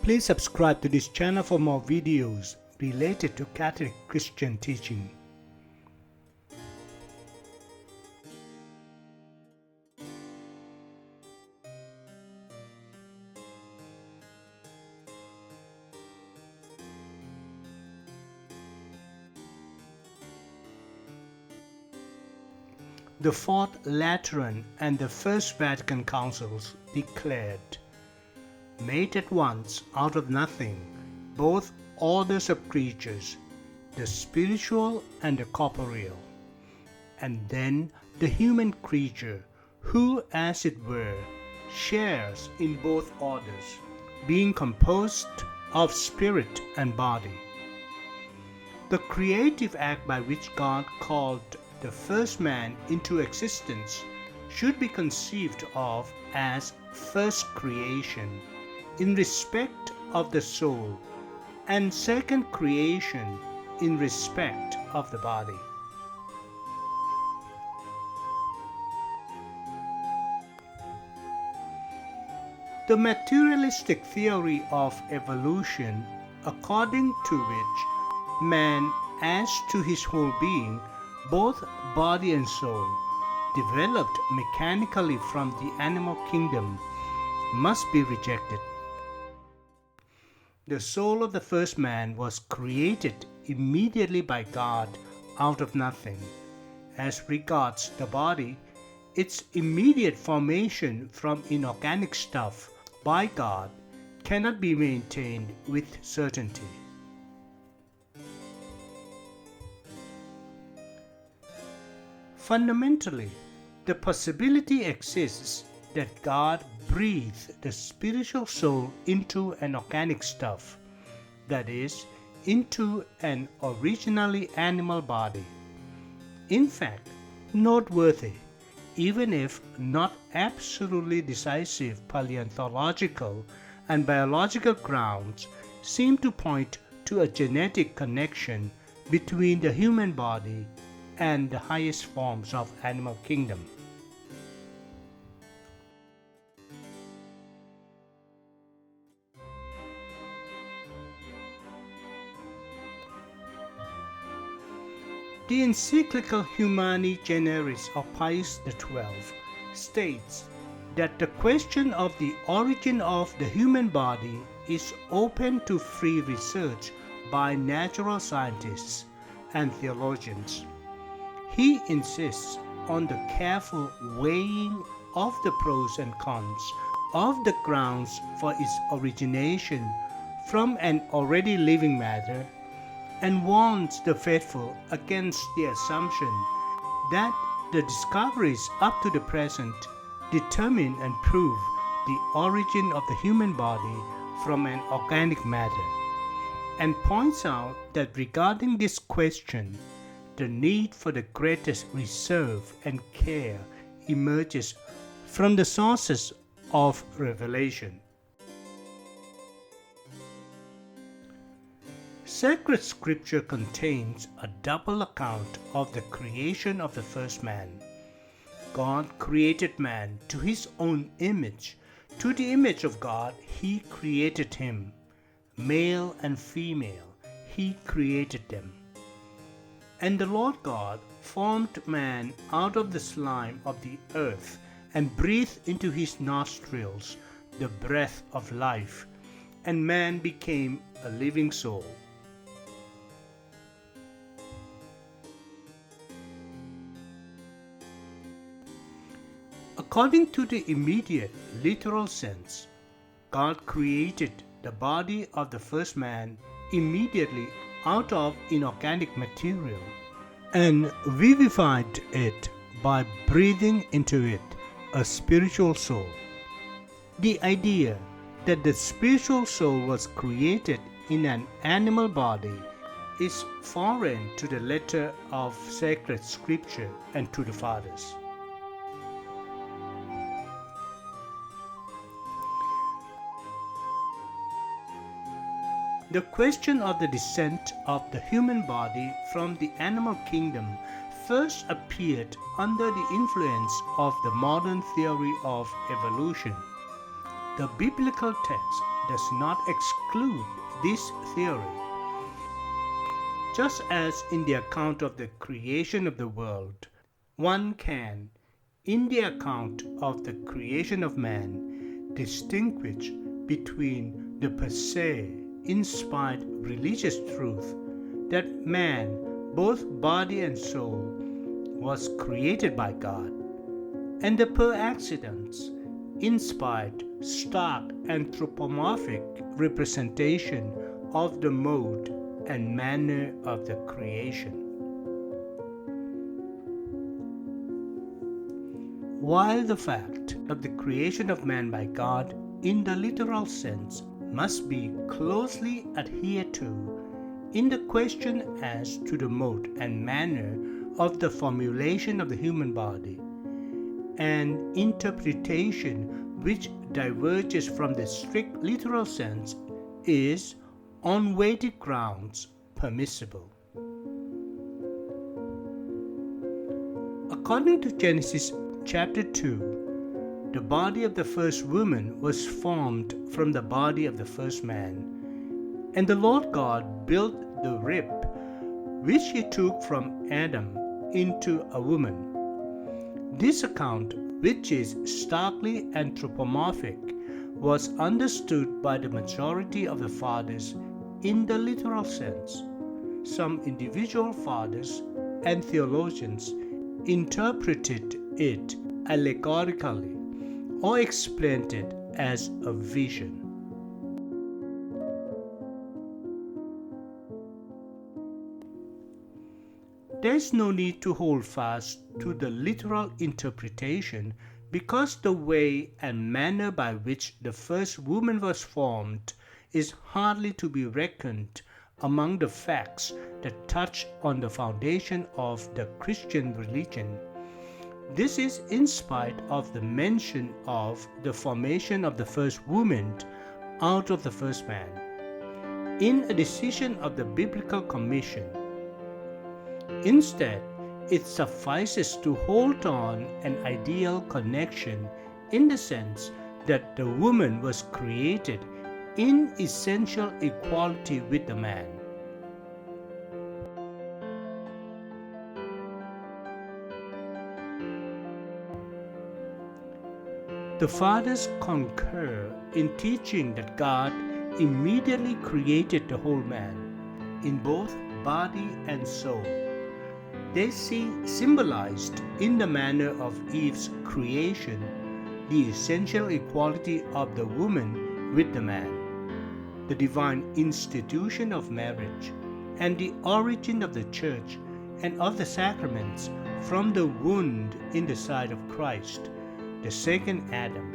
Please subscribe to this channel for more videos related to Catholic Christian teaching. The Fourth Lateran and the First Vatican Councils declared, "Made at once out of nothing, both orders of creatures, the spiritual and the corporeal, and then the human creature, who, as it were, shares in both orders, being composed of spirit and body." The creative act by which God called the first man into existence should be conceived of as first creation in respect of the soul, and second creation in respect of the body. The materialistic theory of evolution, according to which man adds to his whole being both body and soul, developed mechanically from the animal kingdom, must be rejected. The soul of the first man was created immediately by God out of nothing. As regards the body, its immediate formation from inorganic stuff by God cannot be maintained with certainty. Fundamentally, the possibility exists that God breathed the spiritual soul into an organic stuff, that is, into an originally animal body. In fact, noteworthy, even if not absolutely decisive, paleontological and biological grounds seem to point to a genetic connection between the human body and the highest forms of animal kingdom. The encyclical Humani Generis of Pius XII states that the question of the origin of the human body is open to free research by natural scientists and theologians. He insists on the careful weighing of the pros and cons of the grounds for its origination from an already living matter, and warns the faithful against the assumption that the discoveries up to the present determine and prove the origin of the human body from an organic matter, and points out that regarding this question, the need for the greatest reserve and care emerges from the sources of revelation. Sacred Scripture contains a double account of the creation of the first man. God created man to his own image. To the image of God he created him. Male and female he created them. And the Lord God formed man out of the slime of the earth and breathed into his nostrils the breath of life, and man became a living soul. According to the immediate literal sense, God created the body of the first man immediately out of inorganic material and vivified it by breathing into it a spiritual soul. The idea that the spiritual soul was created in an animal body is foreign to the letter of sacred Scripture and to the Fathers. The question of the descent of the human body from the animal kingdom first appeared under the influence of the modern theory of evolution. The biblical text does not exclude this theory. Just as in the account of the creation of the world, one can, in the account of the creation of man, distinguish between the per se inspired religious truth that man, both body and soul, was created by God, and the per accidens inspired stark anthropomorphic representation of the mode and manner of the creation. While the fact of the creation of man by God in the literal sense must be closely adhered to, in the question as to the mode and manner of the formulation of the human body, an interpretation which diverges from the strict literal sense is, on weighty grounds, permissible. According to Genesis chapter 2, the body of the first woman was formed from the body of the first man, and the Lord God built the rib which he took from Adam into a woman. This account, which is starkly anthropomorphic, was understood by the majority of the fathers in the literal sense. Some individual fathers and theologians interpreted it allegorically or explained it as a vision. There is no need to hold fast to the literal interpretation, because the way and manner by which the first woman was formed is hardly to be reckoned among the facts that touch on the foundation of the Christian religion. This is in spite of the mention of the formation of the first woman out of the first man, in a decision of the Biblical Commission. Instead, it suffices to hold on an ideal connection in the sense that the woman was created in essential equality with the man. The fathers concur in teaching that God immediately created the whole man, in both body and soul. They see symbolized in the manner of Eve's creation the essential equality of the woman with the man, the divine institution of marriage, and the origin of the church and of the sacraments from the wound in the side of Christ, the second Adam.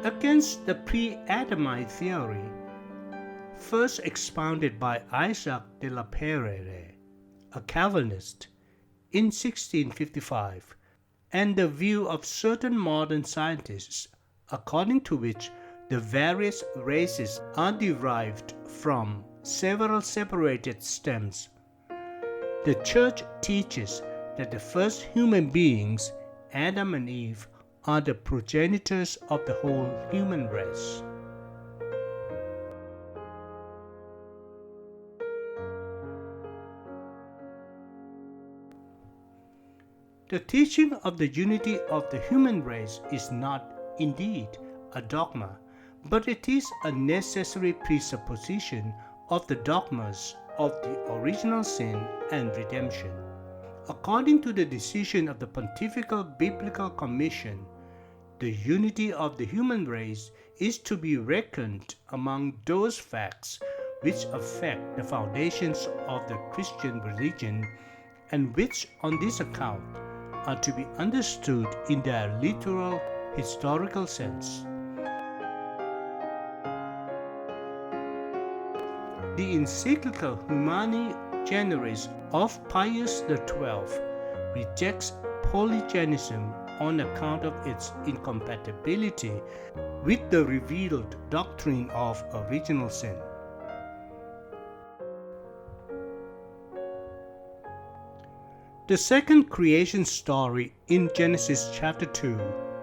Against the pre-Adamite theory, first expounded by Isaac de la Peyrère, a Calvinist, in 1655, and the view of certain modern scientists, according to which the various races are derived from several separated stems. The Church teaches that the first human beings, Adam and Eve, are the progenitors of the whole human race. The teaching of the unity of the human race is not, indeed, a dogma, but it is a necessary presupposition of the dogmas of the original sin and redemption. According to the decision of the Pontifical Biblical Commission, the unity of the human race is to be reckoned among those facts which affect the foundations of the Christian religion, and which, on this account, are to be understood in their literal historical sense. The encyclical Humani Generis of Pius XII rejects polygenism on account of its incompatibility with the revealed doctrine of original sin. The second creation story in Genesis chapter 2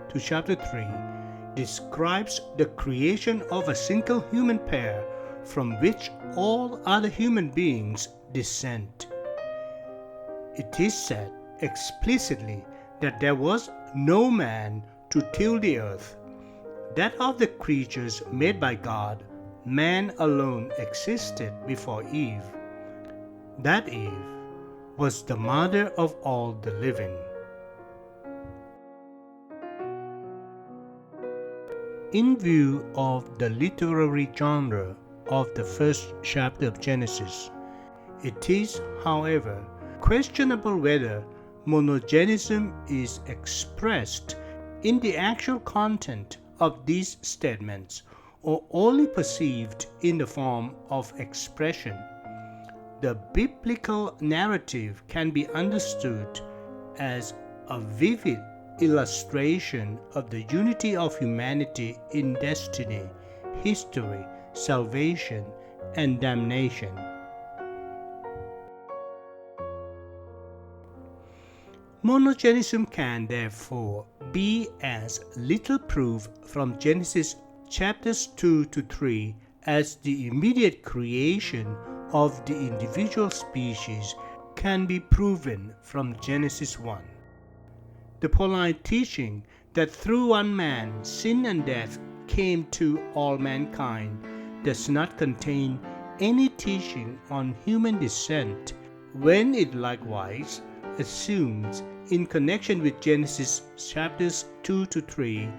to chapter 3 describes the creation of a single human pair from which all other human beings descend. It is said explicitly that there was no man to till the earth, that of the creatures made by God, man alone existed before Eve. That Eve was the mother of all the living. In view of the literary genre of the first chapter of Genesis, it is, however, questionable whether monogenism is expressed in the actual content of these statements or only perceived in the form of expression. The biblical narrative can be understood as a vivid illustration of the unity of humanity in destiny, history, salvation, and damnation. Monogenism can therefore be as little proof from Genesis chapters 2 to 3 as the immediate creation of the individual species can be proven from Genesis 1. The Pauline teaching that through one man sin and death came to all mankind does not contain any teaching on human descent, when it likewise assumes, in connection with Genesis chapters 2 to 3,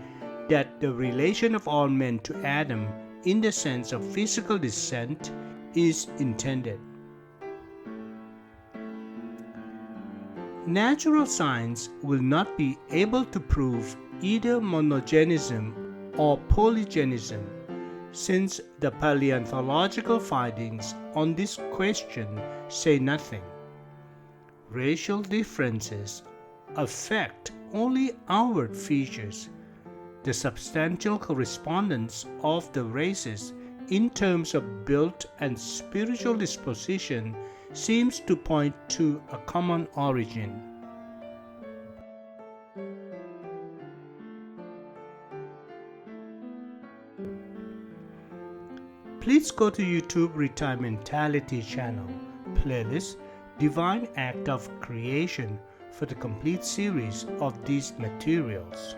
that the relation of all men to Adam in the sense of physical descent is intended. Natural science will not be able to prove either monogenism or polygenism, since the paleontological findings on this question say nothing. Racial differences affect only outward features. The substantial correspondence of the races in terms of build and spiritual disposition seems to point to a common origin. Please go to YouTube Retimentality channel, playlist Divine Act of Creation for the complete series of these materials.